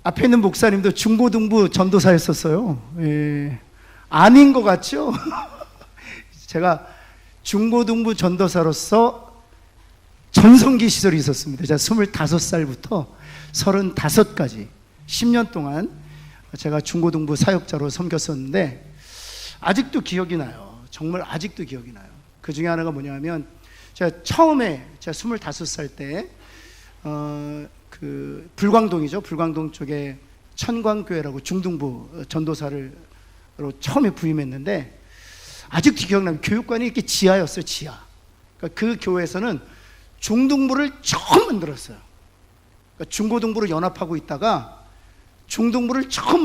앞에 있는 목사님도 중고등부 전도사였었어요. 예. 아닌 것 같죠? 제가 중고등부 전도사로서 전성기 시절이 있었습니다. 제가 25살부터 35까지 10년 동안 제가 중고등부 사역자로 섬겼었는데 아직도 기억이 나요. 정말 아직도 기억이 나요. 그 중에 하나가 뭐냐면 제가 처음에 제가 25살 때 그 불광동이죠. 불광동 쪽에 천광교회라고 중등부 전도사로 처음에 부임했는데 아직도 기억나요. 교육관이 이렇게 지하였어요. 지하. 그러니까 그 교회에서는 중등부를 처음 만들었어요. 그러니까 중고등부를 연합하고 있다가 중등부를 처음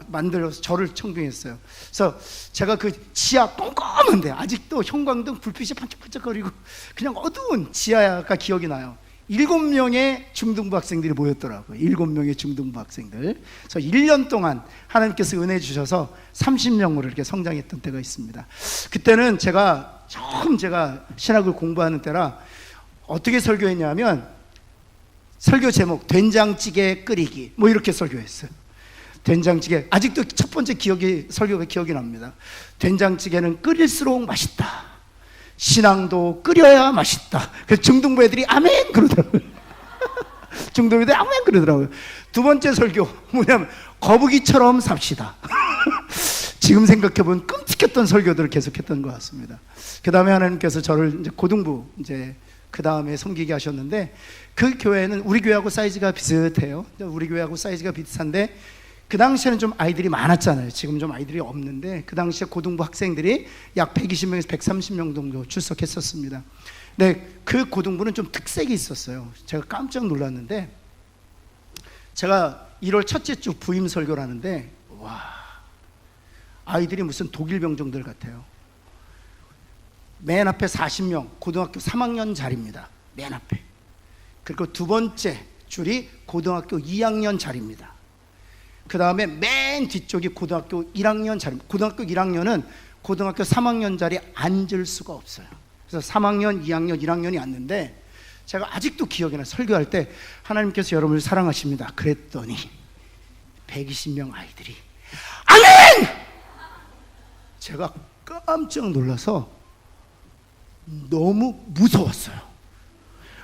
만들어서 저를 청빙했어요. 그래서 제가 그 지하 껌껌한데 아직도 형광등 불빛이 반짝반짝거리고 그냥 어두운 지하가 기억이 나요. 7명의 중등부 학생들이 모였더라고요. 7명의 중등부 학생들. 그래서 1년 동안 하나님께서 은혜 주셔서 30명으로 이렇게 성장했던 때가 있습니다. 그때는 제가 신학을 공부하는 때라 어떻게 설교했냐면 설교 제목 된장찌개 끓이기 뭐 이렇게 설교했어요. 된장찌개 아직도 첫 번째 설교가 기억이 납니다. 된장찌개는 끓일수록 맛있다. 신앙도 끓여야 맛있다. 그래서 중등부 애들이 아멘 그러더라고요. 중등부 애들이 아멘 그러더라고요. 두 번째 설교 뭐냐면 거북이처럼 삽시다. 지금 생각해보면 끔찍했던 설교들을 계속했던 것 같습니다. 그 다음에 하나님께서 저를 이제 고등부 그 다음에 섬기게 하셨는데 그 교회는 우리 교회하고 사이즈가 비슷해요. 우리 교회하고 사이즈가 비슷한데 그 당시에는 좀 아이들이 많았잖아요. 지금 좀 아이들이 없는데 그 당시에 고등부 학생들이 약 120명에서 130명 정도 출석했었습니다. 근데 그 고등부는 좀 특색이 있었어요. 제가 깜짝 놀랐는데 제가 1월 첫째 주 부임 설교를 하는데 와, 아이들이 무슨 독일 병정들 같아요. 맨 앞에 40명, 고등학교 3학년 자리입니다. 맨 앞에. 그리고 두 번째 줄이 고등학교 2학년 자리입니다. 그 다음에 맨 뒤쪽이 고등학교 1학년 자리입니다. 고등학교 1학년은 고등학교 3학년 자리에 앉을 수가 없어요. 그래서 3학년, 2학년, 1학년이 앉는데 제가 아직도 기억이 나요. 설교할 때 하나님께서 여러분을 사랑하십니다. 그랬더니 120명 아이들이 아멘! 제가 깜짝 놀라서 너무 무서웠어요.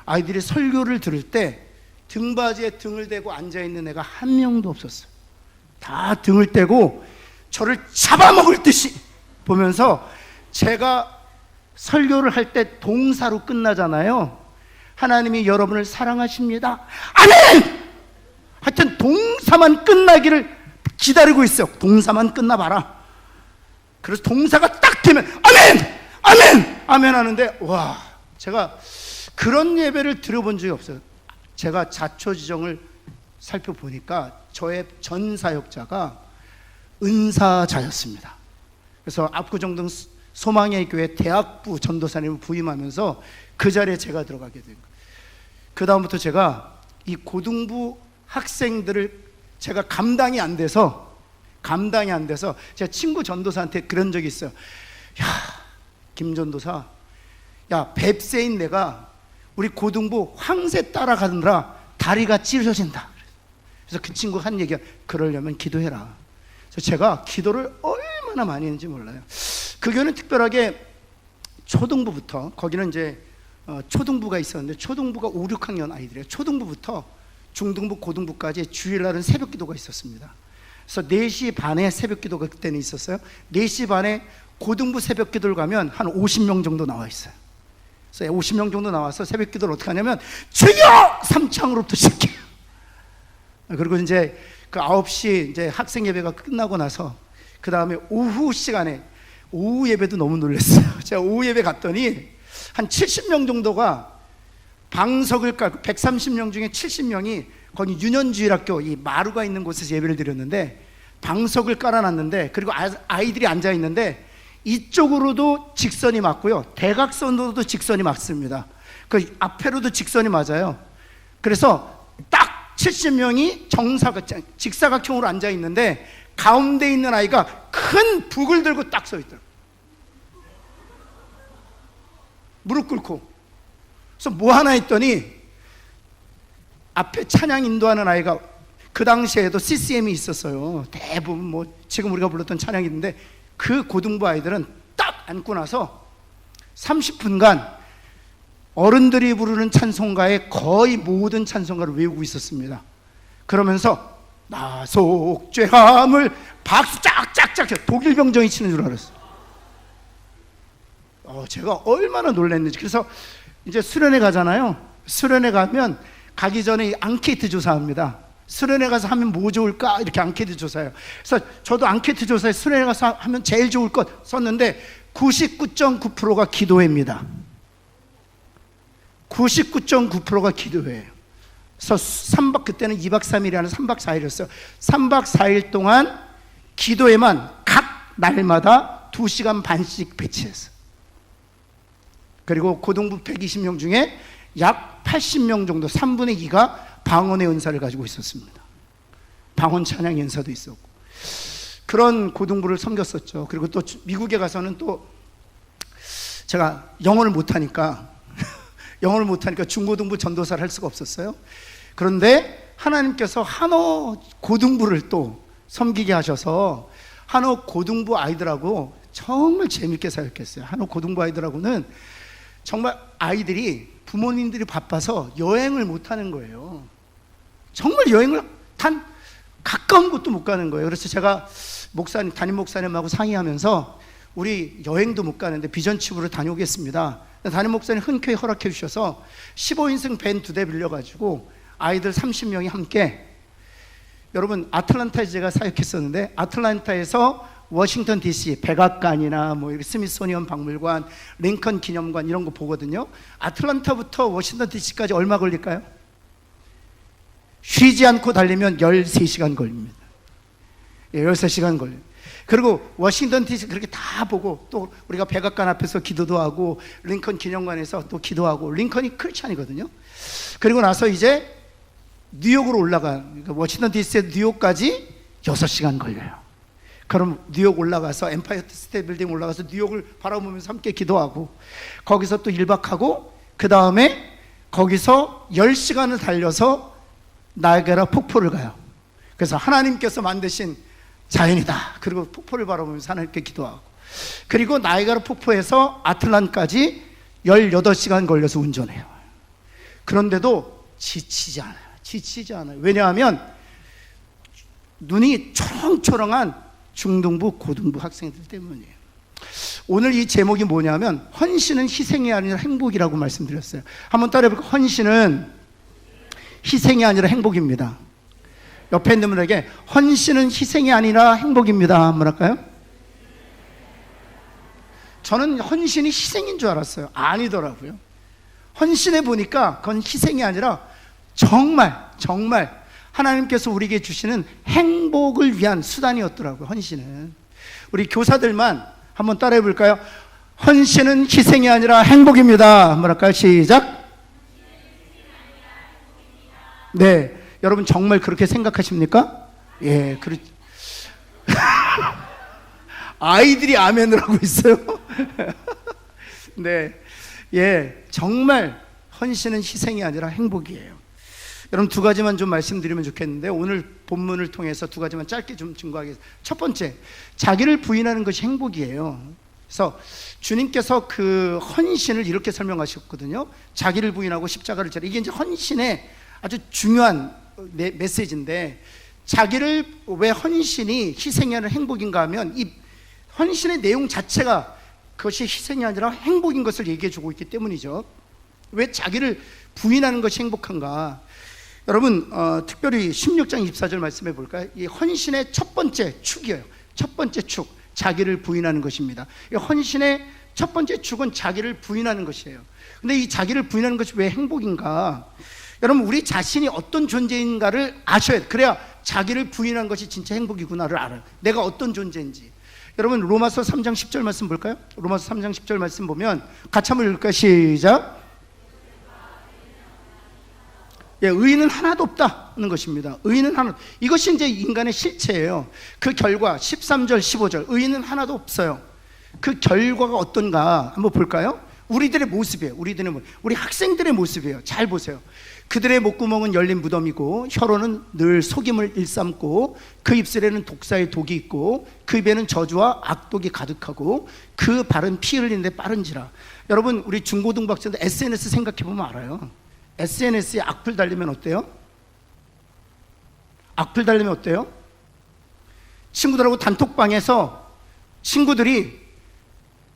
아이들이 설교를 들을 때 등받이에 등을 대고 앉아있는 애가 한 명도 없었어요. 다 등을 떼고 저를 잡아먹을 듯이 보면서 제가 설교를 할 때 동사로 끝나잖아요. 하나님이 여러분을 사랑하십니다. 아멘! 하여튼 동사만 끝나기를 기다리고 있어요. 동사만 끝나봐라. 그래서 동사가 딱 되면 아멘! 아멘! 아멘 하는데 와, 제가 그런 예배를 들어본 적이 없어요. 제가 자초지정을 살펴보니까 저의 전 사역자가 은사자였습니다. 그래서 압구정동 소망의 교회 대학부 전도사님을 부임하면서 그 자리에 제가 들어가게 된 거예요. 그 다음부터 제가 이 고등부 학생들을 제가 감당이 안 돼서 제가 친구 전도사한테 그런 적이 있어요. 야, 김 전도사, 야, 뱁새인 내가 우리 고등부 황새 따라가느라 다리가 찢어진다. 그래서 그 친구가 한 얘기가 그러려면 기도해라. 그래서 제가 기도를 얼마나 많이 했는지 몰라요. 그 교회는 특별하게 초등부부터, 거기는 이제 초등부가 있었는데 초등부가 5, 6학년 아이들이에요. 초등부부터 중등부, 고등부까지 주일날은 새벽 기도가 있었습니다. 그래서 4시 반에 새벽 기도가 그때는 있었어요. 4시 반에 고등부 새벽 기도를 가면 한 50명 정도 나와 있어요. 그래서 50명 정도 나와서 새벽 기도를 어떻게 하냐면 주여! 3창으로부터 시작해요. 그리고 이제 그 9시 이제 학생 예배가 끝나고 나서 그 다음에 오후 시간에 오후 예배도 너무 놀랐어요. 제가 오후 예배 갔더니 한 70명 정도가 방석을 깔고 130명 중에 70명이 거기 윤현주일학교 이 마루가 있는 곳에서 예배를 드렸는데 방석을 깔아놨는데 그리고 아이들이 앉아있는데 이쪽으로도 직선이 맞고요, 대각선으로도 직선이 맞습니다. 그 앞에로도 직선이 맞아요. 그래서 딱 70명이 직사각형으로 앉아있는데 가운데 있는 아이가 큰 북을 들고 딱 서있더라고요. 무릎 꿇고. 그래서 뭐 하나 했더니 앞에 찬양 인도하는 아이가 그 당시에도 CCM이 있었어요. 대부분 뭐 지금 우리가 불렀던 찬양이 있는데 그 고등부 아이들은 딱 앉고 나서 30분간 어른들이 부르는 찬송가의 거의 모든 찬송가를 외우고 있었습니다. 그러면서 나 속죄함을 박수 짝짝짝 독일 병정이 치는 줄 알았어요. 제가 얼마나 놀랐는지. 그래서 이제 수련회 가잖아요. 수련회 가면 가기 전에 앙케이트 조사합니다. 수련회 가서 하면 뭐 좋을까 이렇게 앙케이트 조사해요. 그래서 저도 앙케이트 조사에 수련회 가서 하면 제일 좋을 것 썼는데 99.9%가 기도회입니다. 99.9%가 기도회예요. 그래서 그때는 2박 3일이 아니라 3박 4일이었어요. 3박 4일 동안 기도회만 각 날마다 2시간 반씩 배치했어요. 그리고 고등부 120명 중에 약 80명 정도, 3분의 2가 방언의 은사를 가지고 있었습니다. 방언 찬양 연사도 있었고 그런 고등부를 섬겼었죠. 그리고 또 미국에 가서는 또 제가 영어를 못하니까 중고등부 전도사를 할 수가 없었어요. 그런데 하나님께서 한어 고등부를 또 섬기게 하셔서 한어 고등부 아이들하고 정말 재밌게 사역했어요. 한어 고등부 아이들하고는 정말 아이들이 부모님들이 바빠서 여행을 못 하는 거예요. 정말 여행을 단 가까운 곳도 못 가는 거예요. 그래서 제가 담임 목사님하고 상의하면서 우리 여행도 못 가는데 비전칩으로 다녀오겠습니다. 담임 목사님 흔쾌히 허락해 주셔서 15인승 밴 2대 빌려가지고 아이들 30명이 함께, 여러분 아틀란타에 제가 사역했었는데 아틀란타에서 워싱턴 DC 백악관이나 뭐 스미소니언 박물관, 링컨 기념관 이런 거 보거든요. 아틀란타부터 워싱턴 DC까지 얼마 걸릴까요? 쉬지 않고 달리면 13시간 걸립니다. 13시간 걸려요. 그리고 워싱턴 DC 그렇게 다 보고 또 우리가 백악관 앞에서 기도도 하고 링컨 기념관에서 또 기도하고, 링컨이 크리스찬이거든요. 그리고 나서 이제 뉴욕으로 그러니까 워싱턴 DC에서 뉴욕까지 6시간 걸려요. 그럼 뉴욕 올라가서 엠파이어 스테이트 빌딩 올라가서 뉴욕을 바라보면서 함께 기도하고 거기서 또 1박하고 그 다음에 거기서 10시간을 달려서 나이아가라 폭포를 가요. 그래서 하나님께서 만드신 자연이다. 그리고 폭포를 바라보면서 하나님께 기도하고, 그리고 나이아가라 폭포에서 아틀란까지 18시간 걸려서 운전해요. 그런데도 지치지 않아요. 왜냐하면 눈이 초롱초롱한 중등부, 고등부 학생들 때문이에요. 오늘 이 제목이 뭐냐면 헌신은 희생이 아니라 행복이라고 말씀드렸어요. 한번 따라해볼까요? 헌신은 희생이 아니라 행복입니다. 옆에 있는 분에게 헌신은 희생이 아니라 행복입니다. 뭐랄까요? 저는 헌신이 희생인 줄 알았어요. 아니더라고요. 헌신해 보니까 그건 희생이 아니라 정말 하나님께서 우리에게 주시는 행복을 위한 수단이었더라고요. 헌신은. 우리 교사들만 한번 따라해 볼까요? 헌신은 희생이 아니라 행복입니다. 뭐랄까요? 시작. 네, 여러분 정말 그렇게 생각하십니까? 예, 아이들이 아멘을 하고 있어요. 네, 예, 정말 헌신은 희생이 아니라 행복이에요. 여러분 두 가지만 좀 말씀드리면 좋겠는데, 오늘 본문을 통해서 두 가지만 짧게 좀 증거하겠습니다. 첫 번째, 자기를 부인하는 것이 행복이에요. 그래서 주님께서 그 헌신을 이렇게 설명하셨거든요. 자기를 부인하고 십자가를 지라. 이게 이제 헌신의 아주 중요한 메시지인데, 자기를 왜 헌신이 희생이 아니라 행복인가 하면 이 헌신의 내용 자체가 그것이 희생이 아니라 행복인 것을 얘기해 주고 있기 때문이죠. 왜 자기를 부인하는 것이 행복한가? 여러분 특별히 16장 24절 말씀해 볼까요? 이 헌신의 첫 번째 축이에요. 첫 번째 축, 자기를 부인하는 것입니다. 이 헌신의 첫 번째 축은 자기를 부인하는 것이에요. 근데 이 자기를 부인하는 것이 왜 행복인가? 여러분 우리 자신이 어떤 존재인가를 아셔야 돼요. 그래야 자기를 부인하는 것이 진짜 행복이구나를 알아요. 내가 어떤 존재인지. 여러분 로마서 3장 10절 말씀 볼까요? 로마서 3장 10절 말씀 보면 같이 한번 읽을까요? 시작. 예, 의인은 하나도 없다는 것입니다. 의인은 하나. 이것이 이제 인간의 실체예요. 그 결과 13절 15절 의인은 하나도 없어요. 그 결과가 어떤가 한번 볼까요? 우리들의 모습이에요. 우리 학생들의 모습이에요. 잘 보세요. 그들의 목구멍은 열린 무덤이고 혀로는 늘 속임을 일삼고 그 입술에는 독사의 독이 있고 그 입에는 저주와 악독이 가득하고 그 발은 피 흘리는데 빠른지라. 여러분, 우리 중고등학생들 SNS 생각해보면 알아요. SNS에 악플 달리면 어때요? 악플 달리면 어때요? 친구들하고 단톡방에서 친구들이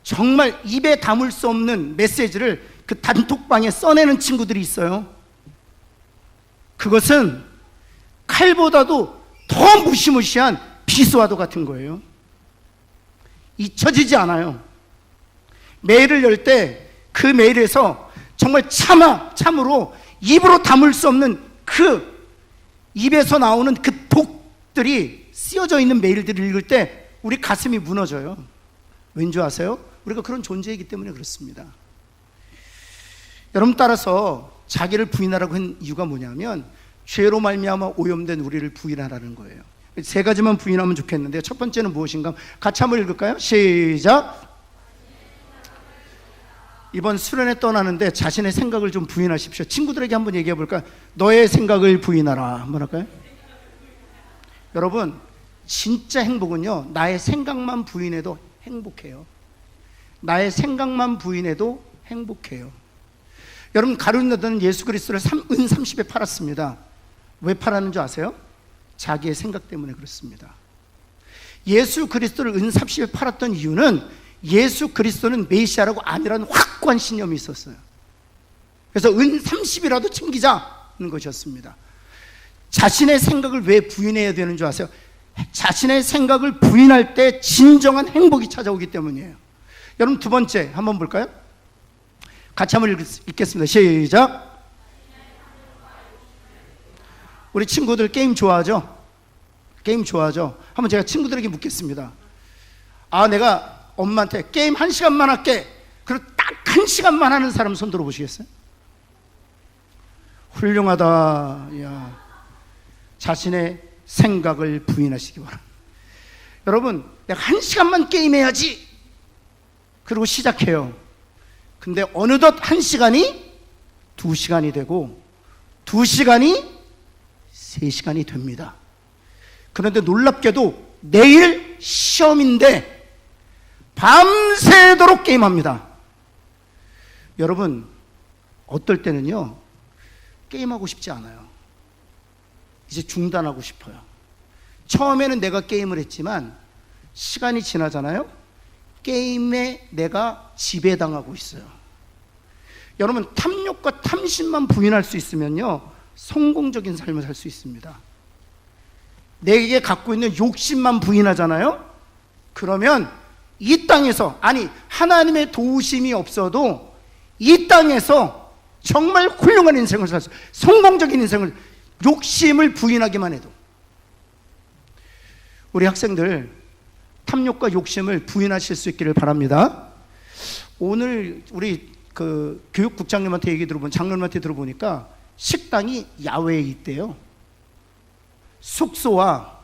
정말 입에 담을 수 없는 메시지를 그 단톡방에 써내는 친구들이 있어요. 그것은 칼보다도 더 무시무시한 비수와도 같은 거예요. 잊혀지지 않아요. 메일을 열 때 그 메일에서 정말 참으로 입으로 담을 수 없는 그 입에서 나오는 그 독들이 쓰여져 있는 메일들을 읽을 때 우리 가슴이 무너져요. 왠지 아세요? 우리가 그런 존재이기 때문에 그렇습니다. 여러분, 따라서 자기를 부인하라고 한 이유가 뭐냐면 죄로 말미암아 오염된 우리를 부인하라는 거예요. 세 가지만 부인하면 좋겠는데, 첫 번째는 무엇인가? 같이 한번 읽을까요? 시작. 이번 수련회 떠나는데 자신의 생각을 좀 부인하십시오. 친구들에게 한번 얘기해 볼까요? 너의 생각을 부인하라. 한번 할까요? 여러분, 진짜 행복은요, 나의 생각만 부인해도 행복해요. 나의 생각만 부인해도 행복해요. 여러분, 가룟유다는 예수 그리스도를 은 30에 팔았습니다. 왜 팔았는 줄 아세요? 자기의 생각 때문에 그렇습니다. 예수 그리스도를 은 30에 팔았던 이유는 예수 그리스도는 메시아라고 아니라는 확고한 신념이 있었어요. 그래서 은 30이라도 챙기자는 것이었습니다. 자신의 생각을 왜 부인해야 되는 줄 아세요? 자신의 생각을 부인할 때 진정한 행복이 찾아오기 때문이에요. 여러분, 두 번째 한번 볼까요? 같이 한번 읽겠습니다. 시작. 우리 친구들 게임 좋아하죠? 게임 좋아하죠? 한번 제가 친구들에게 묻겠습니다. 내가 엄마한테 게임 1시간만 할게. 그리고 딱 1시간만 하는 사람 손 들어보시겠어요? 훌륭하다. 야, 자신의 생각을 부인하시기 바랍니다. 여러분, 내가 1시간만 게임해야지. 그리고 시작해요. 근데 어느덧 1시간이 2시간이 되고 2시간이 3시간이 됩니다. 그런데 놀랍게도 내일 시험인데 밤새도록 게임합니다. 여러분, 어떨 때는요, 게임하고 싶지 않아요. 이제 중단하고 싶어요. 처음에는 내가 게임을 했지만 시간이 지나잖아요. 게임에 내가 지배당하고 있어요. 여러분, 탐욕과 탐심만 부인할 수 있으면요, 성공적인 삶을 살 수 있습니다. 내게 갖고 있는 욕심만 부인하잖아요. 그러면 이 땅에서, 아니 하나님의 도우심이 없어도 이 땅에서 정말 훌륭한 인생을 살 수, 성공적인 인생을, 욕심을 부인하기만 해도. 우리 학생들 탐욕과 욕심을 부인하실 수 있기를 바랍니다. 오늘 우리 그 교육국장님한테 얘기 들어보면, 장로님한테 들어보니까 식당이 야외에 있대요. 숙소와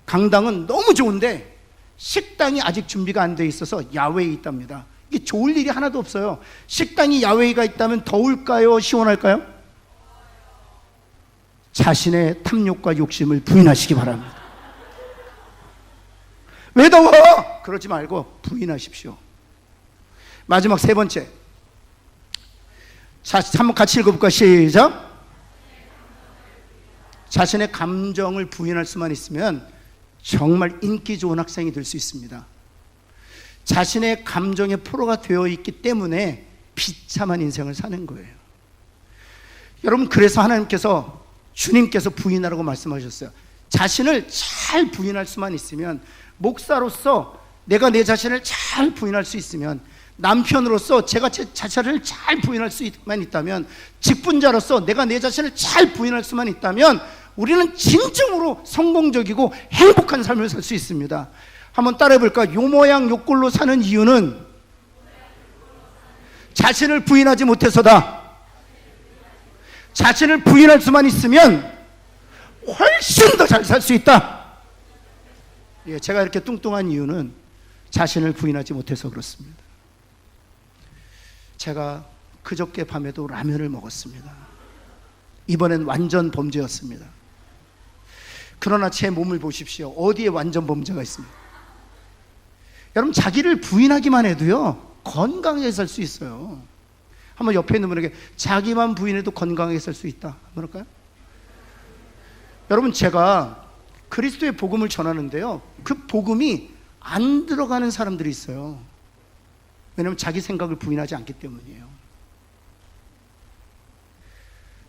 강당은 너무 좋은데 식당이 아직 준비가 안 돼 있어서 야외에 있답니다. 이게 좋을 일이 하나도 없어요. 식당이 야외가 있다면 더울까요? 시원할까요? 자신의 탐욕과 욕심을 부인하시기 바랍니다. 왜 더워? 그러지 말고 부인하십시오. 마지막 세 번째. 자, 한번 같이 읽어볼까요? 시작. 자신의 감정을 부인할 수만 있으면 정말 인기 좋은 학생이 될 수 있습니다. 자신의 감정의 포로가 되어 있기 때문에 비참한 인생을 사는 거예요. 여러분, 그래서 하나님께서, 주님께서 부인하라고 말씀하셨어요. 자신을 잘 부인할 수만 있으면, 목사로서 내가 내 자신을 잘 부인할 수 있으면, 남편으로서 제가 제 자신을 잘 부인할 수만 있다면, 직분자로서 내가 내 자신을 잘 부인할 수만 있다면 우리는 진정으로 성공적이고 행복한 삶을 살 수 있습니다. 한번 따라해 볼까요? 요 모양 요 꼴로 사는 이유는 자신을 부인하지 못해서다. 자신을 부인할 수만 있으면 훨씬 더 잘 살 수 있다. 예, 제가 이렇게 뚱뚱한 이유는 자신을 부인하지 못해서 그렇습니다. 제가 그저께 밤에도 라면을 먹었습니다. 이번엔 완전 범죄였습니다. 그러나 제 몸을 보십시오. 어디에 완전 범죄가 있습니까? 여러분, 자기를 부인하기만 해도요 건강하게 살 수 있어요. 한번 옆에 있는 분에게 자기만 부인해도 건강하게 살 수 있다 한번 할까요? 여러분, 제가 그리스도의 복음을 전하는데요, 그 복음이 안 들어가는 사람들이 있어요. 왜냐하면 자기 생각을 부인하지 않기 때문이에요.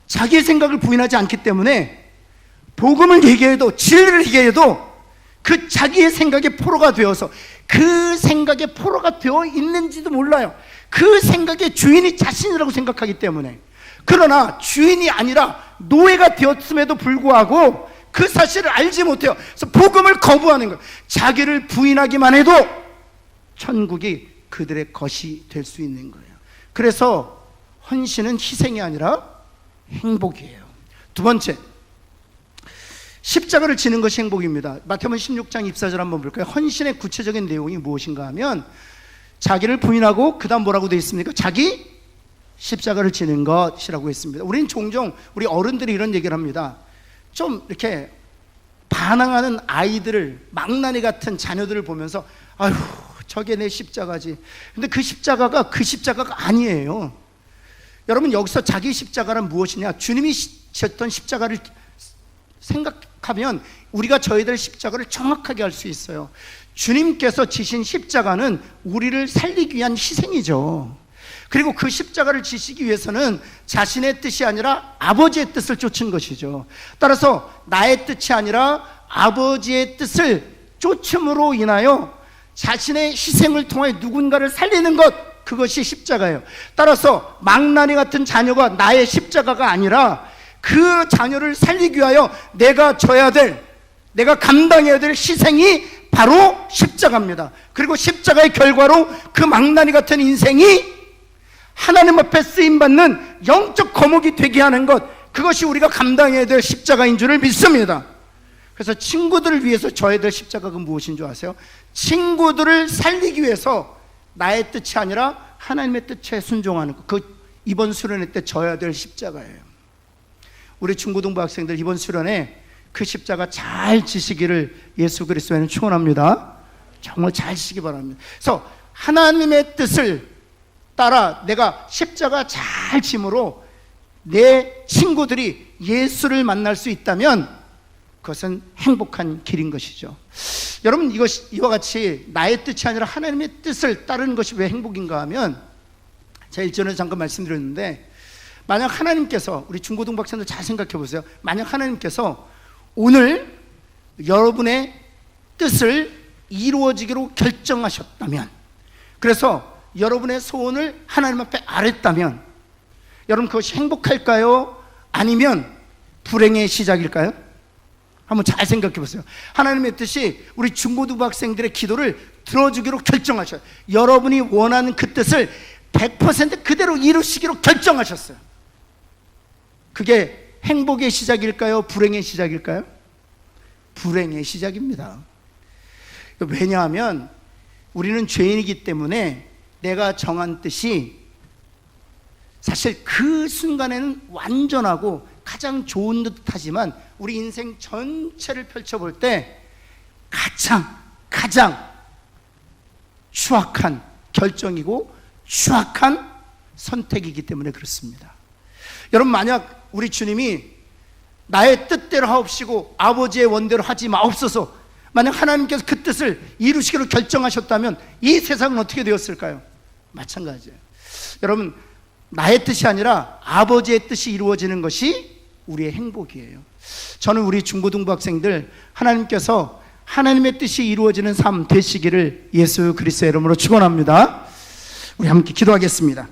자기의 생각을 부인하지 않기 때문에 복음을 얘기해도, 진리를 얘기해도 그 자기의 생각에 포로가 되어서, 그 생각에 포로가 되어 있는지도 몰라요. 그 생각의 주인이 자신이라고 생각하기 때문에. 그러나 주인이 아니라 노예가 되었음에도 불구하고 그 사실을 알지 못해요. 그래서 복음을 거부하는 거예요. 자기를 부인하기만 해도 천국이 그들의 것이 될 수 있는 거예요. 그래서 헌신은 희생이 아니라 행복이에요. 두 번째, 십자가를 지는 것이 행복입니다. 마태복음 16장 24절 한번 볼까요? 헌신의 구체적인 내용이 무엇인가 하면, 자기를 부인하고 그 다음 뭐라고 되어 있습니까? 자기 십자가를 지는 것이라고 했습니다. 우리는 종종 우리 어른들이 이런 얘기를 합니다. 좀 이렇게 반항하는 아이들을, 망나니 같은 자녀들을 보면서 아휴, 저게 내 십자가지. 근데 그 십자가가 그 십자가가 아니에요. 여러분, 여기서 자기 십자가란 무엇이냐? 주님이 지었던 십자가를 생각하면 우리가 져야 될 십자가를 정확하게 알 수 있어요. 주님께서 지신 십자가는 우리를 살리기 위한 희생이죠. 그리고 그 십자가를 지시기 위해서는 자신의 뜻이 아니라 아버지의 뜻을 쫓은 것이죠. 따라서 나의 뜻이 아니라 아버지의 뜻을 쫓음으로 인하여 자신의 희생을 통해 누군가를 살리는 것, 그것이 십자가예요. 따라서 망나니 같은 자녀가 나의 십자가가 아니라 그 자녀를 살리기 위하여 내가 져야 될, 내가 감당해야 될 희생이 바로 십자가입니다. 그리고 십자가의 결과로 그 망나니 같은 인생이 하나님 앞에 쓰임받는 영적 거목이 되게 하는 것, 그것이 우리가 감당해야 될 십자가인 줄을 믿습니다. 그래서 친구들을 위해서 져야 될 십자가가 무엇인 줄 아세요? 친구들을 살리기 위해서 나의 뜻이 아니라 하나님의 뜻에 순종하는 것, 그 이번 수련회 때 져야 될 십자가예요. 우리 중고등부 학생들 이번 수련회 그 십자가 잘 지시기를 예수 그리스도에는 축원합니다. 정말 잘 지시기 바랍니다. 그래서 하나님의 뜻을 따라 내가 십자가 잘 짐으로 내 친구들이 예수를 만날 수 있다면 그것은 행복한 길인 것이죠. 여러분, 이와 같이 나의 뜻이 아니라 하나님의 뜻을 따르는 것이 왜 행복인가 하면, 제가 일전에 잠깐 말씀드렸는데, 만약 하나님께서, 우리 중고등부 학생들 잘 생각해 보세요. 만약 하나님께서 오늘 여러분의 뜻을 이루어지기로 결정하셨다면, 그래서 여러분의 소원을 하나님 앞에 아랬다면, 여러분 그것이 행복할까요? 아니면 불행의 시작일까요? 한번 잘 생각해 보세요. 하나님의 뜻이 우리 중고등부 학생들의 기도를 들어주기로 결정하셨어요. 여러분이 원하는 그 뜻을 100% 그대로 이루시기로 결정하셨어요. 그게 행복의 시작일까요? 불행의 시작일까요? 불행의 시작입니다. 왜냐하면 우리는 죄인이기 때문에 내가 정한 뜻이 사실 그 순간에는 완전하고 가장 좋은 듯하지만 우리 인생 전체를 펼쳐볼 때 가장 추악한 결정이고 추악한 선택이기 때문에 그렇습니다. 여러분, 만약 우리 주님이 나의 뜻대로 하옵시고 아버지의 원대로 하지 마옵소서, 만약 하나님께서 그 뜻을 이루시기로 결정하셨다면 이 세상은 어떻게 되었을까요? 마찬가지예요. 여러분, 나의 뜻이 아니라 아버지의 뜻이 이루어지는 것이 우리의 행복이에요. 저는 우리 중고등부 학생들 하나님께서 하나님의 뜻이 이루어지는 삶 되시기를 예수 그리스도의 이름으로 축원합니다. 우리 함께 기도하겠습니다.